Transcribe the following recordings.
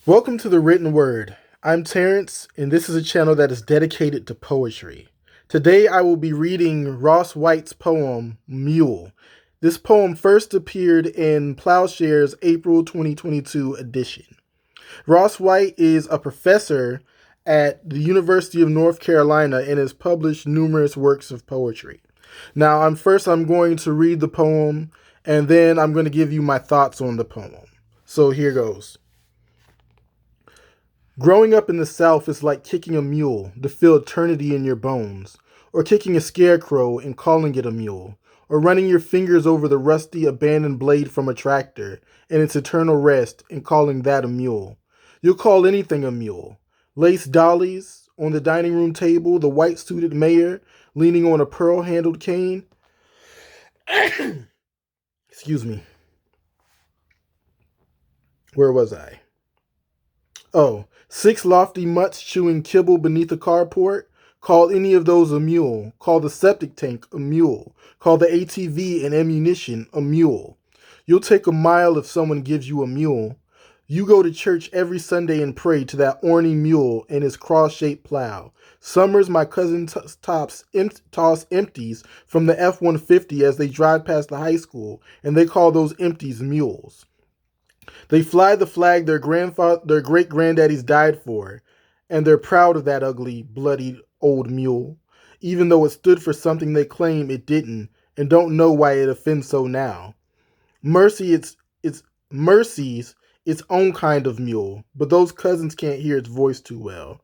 Welcome to the Written Word. I'm Terrence, and this is a channel that is dedicated to poetry. Today I will be reading Ross White's poem, Mule. This poem first appeared in Plowshare's April 2022 edition. Ross White is a professor at the University of North Carolina and has published numerous works of poetry. Now, I'm going to read the poem, and then I'm going to give you my thoughts on the poem. So here goes. Growing up in the South is like kicking a mule to feel eternity in your bones, or kicking a scarecrow and calling it a mule, or running your fingers over the rusty, abandoned blade from a tractor in its eternal rest and calling that a mule. You'll call anything a mule. Lace dollies, on the dining room table, the white-suited mayor leaning on a pearl-handled cane. Excuse me. Where was I? Oh, 6 lofty mutts chewing kibble beneath a carport? Call any of those a mule. Call the septic tank a mule. Call the ATV and ammunition a mule. You'll take a mile if someone gives you a mule. You go to church every Sunday and pray to that orny mule and his cross-shaped plow. Summers, my cousin toss empties from the F-150 as they drive past the high school, and they call those empties mules. They fly the flag their great-granddaddies died for, and they're proud of that ugly, bloody old mule, even though it stood for something they claim it didn't, and don't know why it offends so now. Mercy's its own kind of mule, but those cousins can't hear its voice too well.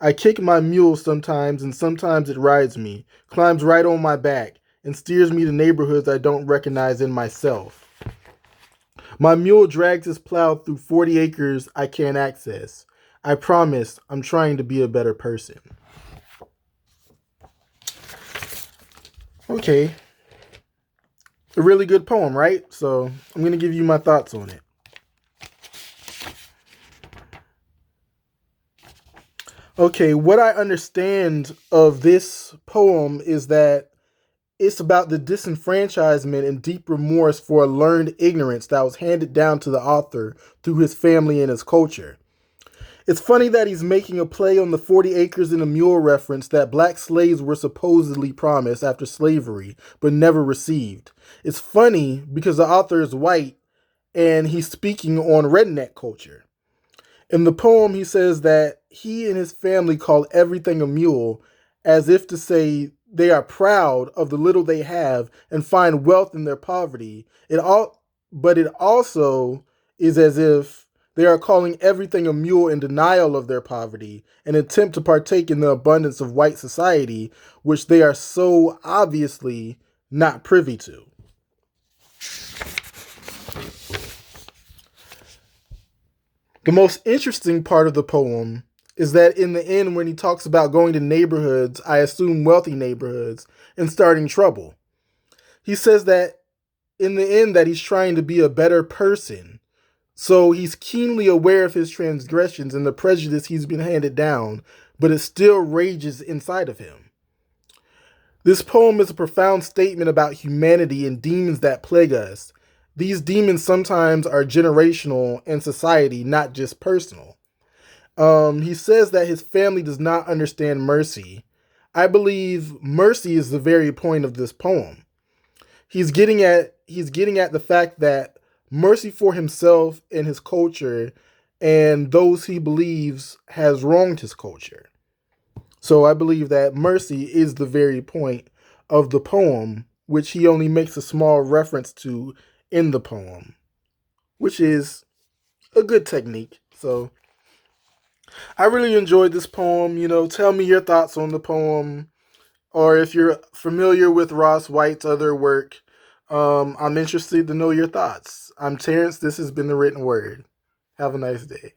I kick my mule sometimes, and sometimes it rides me, climbs right on my back, and steers me to neighborhoods I don't recognize in myself. My mule drags his plow through 40 acres I can't access. I promise I'm trying to be a better person. Okay. A really good poem, right? So I'm going to give you my thoughts on it. Okay, what I understand of this poem is that it's about the disenfranchisement and deep remorse for a learned ignorance that was handed down to the author through his family and his culture. It's funny that he's making a play on the 40 acres and a mule reference that black slaves were supposedly promised after slavery, but never received. It's funny because the author is white and he's speaking on redneck culture. In the poem, he says that he and his family call everything a mule, as if to say they are proud of the little they have and find wealth in their poverty. But it also is as if they are calling everything a mule in denial of their poverty, an attempt to partake in the abundance of white society, which they are so obviously not privy to. The most interesting part of the poem is that in the end, when he talks about going to neighborhoods, I assume wealthy neighborhoods, and starting trouble, he says that in the end that he's trying to be a better person. So he's keenly aware of his transgressions and the prejudice he's been handed down, but it still rages inside of him. This poem is a profound statement about humanity and demons that plague us. These demons sometimes are generational and society, not just personal. He says that his family does not understand mercy. I believe mercy is the very point of this poem. He's getting at the fact that mercy for himself and his culture and those he believes has wronged his culture. So I believe that mercy is the very point of the poem, which he only makes a small reference to in the poem, which is a good technique. So I really enjoyed this poem. Tell me your thoughts on the poem, or if you're familiar with Ross White's other work. I'm interested to know your thoughts. I'm Terrence. This has been The Written Word. Have a nice day.